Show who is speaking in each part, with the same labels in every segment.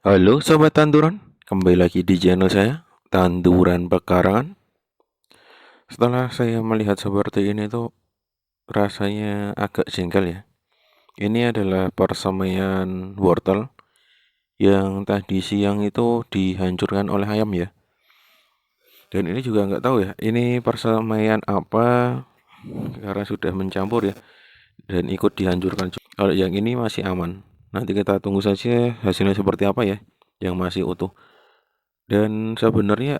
Speaker 1: Halo Sobat Tanduran, kembali lagi di channel saya, Tanduran Pekarangan. Setelah saya melihat seperti ini tuh rasanya agak jengkel ya. Ini adalah persemaian wortel yang tadi siang itu dihancurkan oleh ayam ya. Dan ini juga nggak tahu ya, ini persemaian apa karena sudah mencampur ya dan ikut dihancurkan. Kalau yang ini masih aman. Nanti kita tunggu saja hasilnya seperti apa ya, yang masih utuh. Dan sebenarnya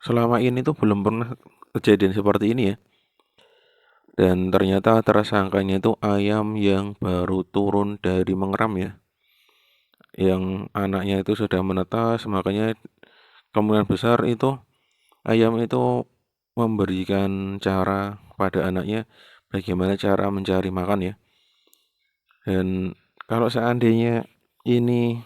Speaker 1: selama ini tuh belum pernah kejadian seperti ini ya. Dan ternyata tersangkanya itu ayam yang baru turun dari mengeram ya. Yang anaknya itu sudah menetas, makanya kemungkinan besar itu ayam itu memberikan cara pada anaknya bagaimana cara mencari makan ya. Dan kalau seandainya ini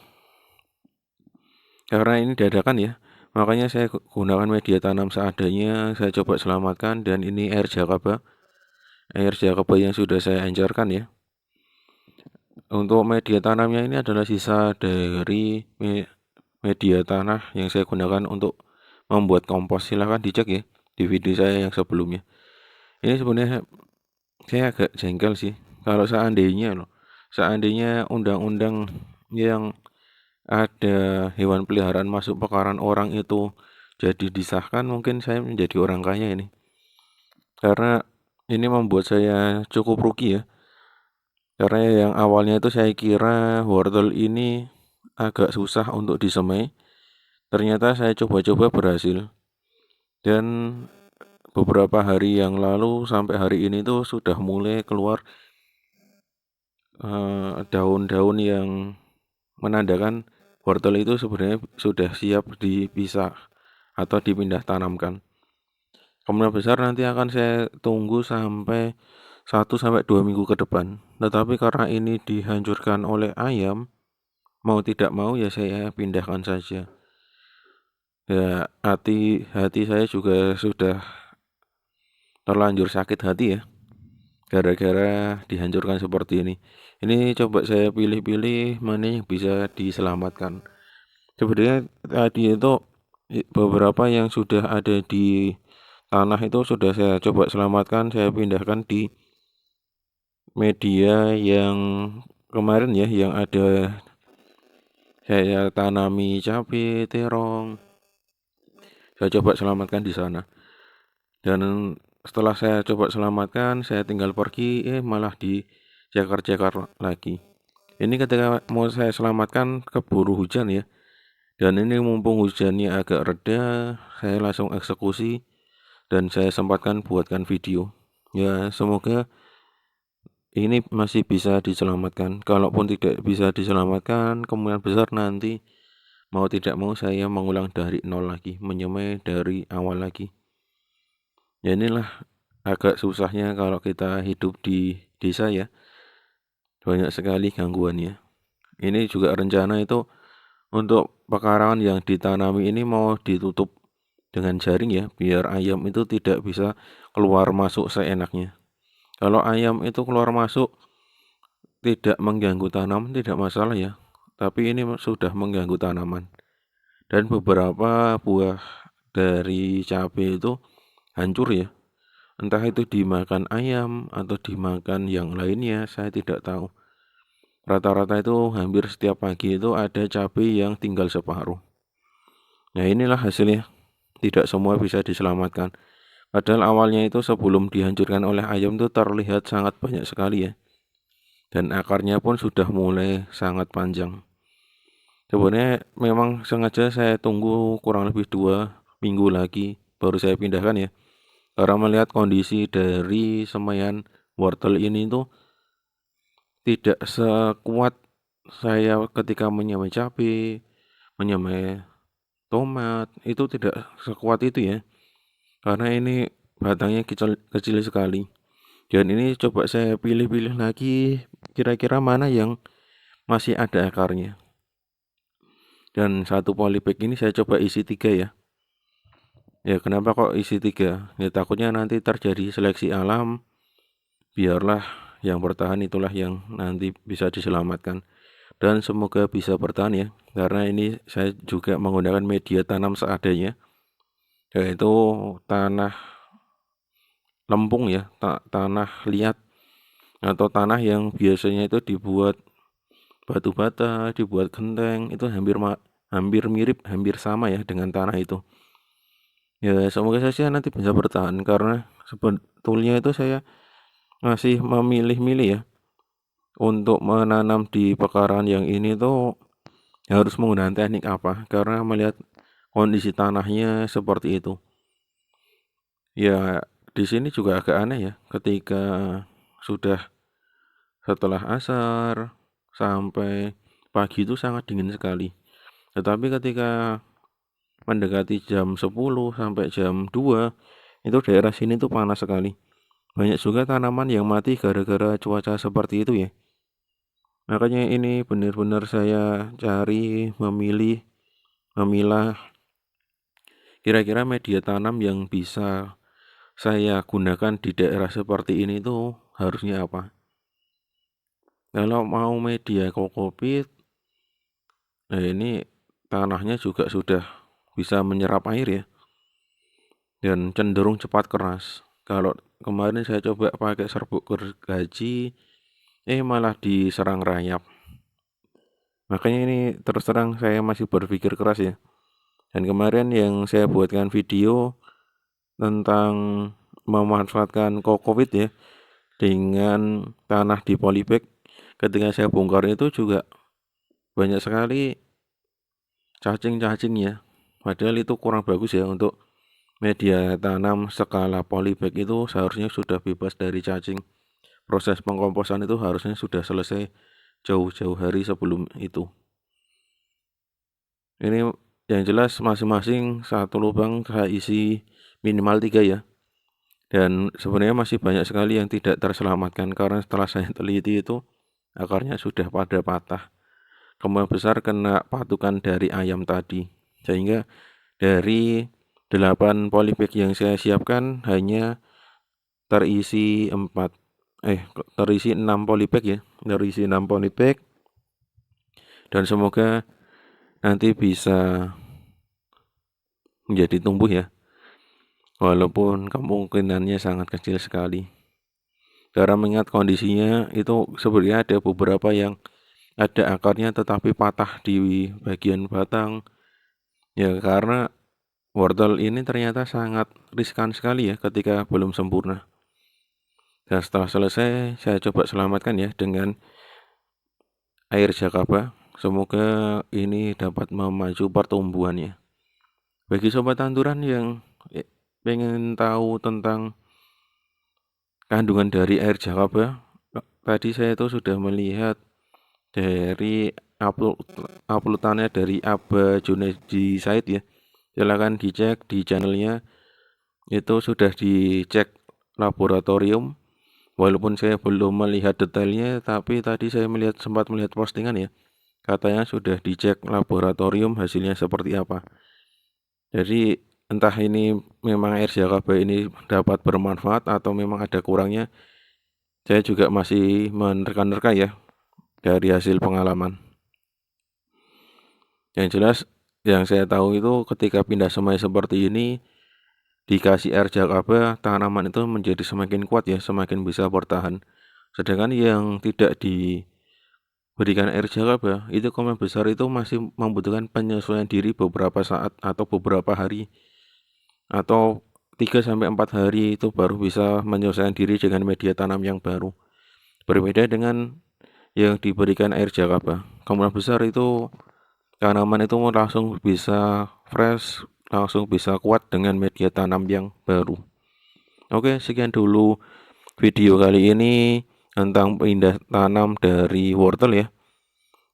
Speaker 1: karena ini dadakan ya, makanya saya gunakan media tanam seadanya, saya coba selamatkan dan ini air jakaba yang sudah saya encerkan ya. Untuk media tanamnya ini adalah sisa dari media tanah yang saya gunakan untuk membuat kompos. Silahkan dicek ya di video saya yang sebelumnya. Ini sebenarnya saya agak jengkel sih kalau seandainya undang-undang yang ada hewan peliharaan masuk pekarangan orang itu jadi disahkan, mungkin saya menjadi orang kaya ini. Karena ini membuat saya cukup rugi ya. Karena yang awalnya itu saya kira wortel ini agak susah untuk disemai. Ternyata saya coba-coba berhasil. Dan beberapa hari yang lalu sampai hari ini tuh sudah mulai keluar daun-daun yang menandakan wortel itu sebenarnya sudah siap dipisah atau dipindah tanamkan. Kemungkinan besar nanti akan saya tunggu sampai 1 sampai 2 minggu ke depan. Tetapi karena ini dihancurkan oleh ayam, mau tidak mau ya saya pindahkan saja. Ya hati saya juga sudah terlanjur sakit hati ya, gara-gara dihancurkan seperti ini. Ini coba saya pilih-pilih mana yang bisa diselamatkan. Sebenarnya tadi itu beberapa yang sudah ada di tanah itu sudah saya coba selamatkan, saya pindahkan di media yang kemarin ya, yang ada saya tanami cabai, terong. Saya coba selamatkan di sana. Dan setelah saya coba selamatkan, saya tinggal pergi, malah dicekar-cekar lagi. Ini ketika mau saya selamatkan keburu hujan ya. Dan ini mumpung hujannya agak reda, saya langsung eksekusi dan saya sempatkan buatkan video. Ya, semoga ini masih bisa diselamatkan. Kalaupun tidak bisa diselamatkan, kemungkinan besar nanti mau tidak mau saya mengulang dari nol lagi, menyemai dari awal lagi. Ya inilah agak susahnya kalau kita hidup di desa ya. Banyak sekali gangguannya. Ini juga rencana itu untuk pekarangan yang ditanami ini mau ditutup dengan jaring ya, biar ayam itu tidak bisa keluar masuk seenaknya. Kalau ayam itu keluar masuk tidak mengganggu tanaman tidak masalah ya, tapi ini sudah mengganggu tanaman. Dan beberapa buah dari cabai itu hancur ya. Entah itu dimakan ayam atau dimakan yang lainnya, saya tidak tahu. Rata-rata itu hampir setiap pagi itu ada cabai yang tinggal separuh. Nah inilah hasilnya, tidak semua bisa diselamatkan. Padahal awalnya itu sebelum dihancurkan oleh ayam itu terlihat sangat banyak sekali ya. Dan akarnya pun sudah mulai sangat panjang. Sebenarnya memang sengaja saya tunggu kurang lebih 2 minggu lagi baru saya pindahkan ya. Karena melihat kondisi dari semaian wortel ini tuh tidak sekuat saya ketika menyamai cabai, menyamai tomat, itu tidak sekuat itu ya. Karena ini batangnya kecil, kecil sekali. Dan ini coba saya pilih-pilih lagi kira-kira mana yang masih ada akarnya. Dan satu polybag ini saya coba isi 3 ya. Ya kenapa kok isi 3? Ya takutnya nanti terjadi seleksi alam. Biarlah yang bertahan itulah yang nanti bisa diselamatkan. dan semoga bisa bertahan ya, karena ini saya juga menggunakan media tanam seadanya, yaitu tanah lempung ya, tanah liat atau tanah yang biasanya itu dibuat batu bata, dibuat genteng, itu hampir mirip, hampir sama ya dengan tanah itu. Ya semoga saja nanti bisa bertahan, karena sebetulnya itu saya masih memilih-milih ya untuk menanam di pekarangan yang ini tuh harus menggunakan teknik apa, karena melihat kondisi tanahnya seperti itu. Ya di sini juga agak aneh ya, ketika sudah setelah asar sampai pagi itu sangat dingin sekali. Tetapi ketika mendekati jam 10 sampai jam 2 itu daerah sini tuh panas sekali. Banyak juga tanaman yang mati gara-gara cuaca seperti itu ya. Makanya ini benar-benar saya cari, memilah kira-kira media tanam yang bisa saya gunakan di daerah seperti ini tuh harusnya apa. Kalau mau media kokopit, nah ini tanahnya juga sudah bisa menyerap air ya, dan cenderung cepat keras. Kalau kemarin saya coba pakai serbuk gergaji, malah diserang rayap. Makanya ini terus terang saya masih berpikir keras ya. Dan kemarin yang saya buatkan video tentang memanfaatkan kokopit ya dengan tanah di polybag, ketika saya bongkar itu juga banyak sekali cacing-cacingnya. Padahal itu kurang bagus ya, untuk media tanam skala polybag itu seharusnya sudah bebas dari cacing. Proses pengkomposan itu harusnya sudah selesai jauh-jauh hari sebelum itu. Ini yang jelas masing-masing satu lubang saya isi minimal 3 ya. Dan sebenarnya masih banyak sekali yang tidak terselamatkan, karena setelah saya teliti itu akarnya sudah pada patah. Kemungkinan besar kena patukan dari ayam tadi. Sehingga dari 8 polybag yang saya siapkan hanya terisi 6 polybag ya. Terisi 6 polybag, dan semoga nanti bisa menjadi tumbuh ya, walaupun kemungkinannya sangat kecil sekali. Karena mengingat kondisinya itu sebenarnya ada beberapa yang ada akarnya tetapi patah di bagian batang. Ya karena wortel ini ternyata sangat riskan sekali ya ketika belum sempurna. Dan setelah selesai saya coba selamatkan ya dengan air jakaba. Semoga ini dapat memacu pertumbuhannya. Bagi sobat tanduran yang pengen tahu tentang kandungan dari air jakaba, tadi saya itu sudah melihat dari uploadannya dari Aba Junaidi Said ya. Silakan dicek di channelnya, itu sudah dicek laboratorium. Walaupun saya belum melihat detailnya, tapi tadi saya sempat melihat postingan ya, katanya sudah dicek laboratorium, hasilnya seperti apa. Jadi entah ini memang air jakaba ini dapat bermanfaat atau memang ada kurangnya, saya juga masih menerka-nerka ya dari hasil pengalaman. Yang jelas yang saya tahu itu ketika pindah semai seperti ini, dikasih air jakaba, tanaman itu menjadi semakin kuat ya, semakin bisa bertahan. Sedangkan yang tidak diberikan air jakaba, itu kemungkinan besar itu masih membutuhkan penyesuaian diri beberapa saat atau beberapa hari, atau 3-4 hari itu baru bisa menyesuaikan diri dengan media tanam yang baru. Berbeda dengan yang diberikan air jakaba, kemungkinan besar itu tanaman itu langsung bisa fresh, langsung bisa kuat dengan media tanam yang baru. Oke, sekian dulu video kali ini tentang pindah tanam dari wortel ya.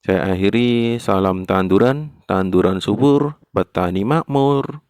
Speaker 1: Saya akhiri, salam tanduran, tanduran subur, petani makmur.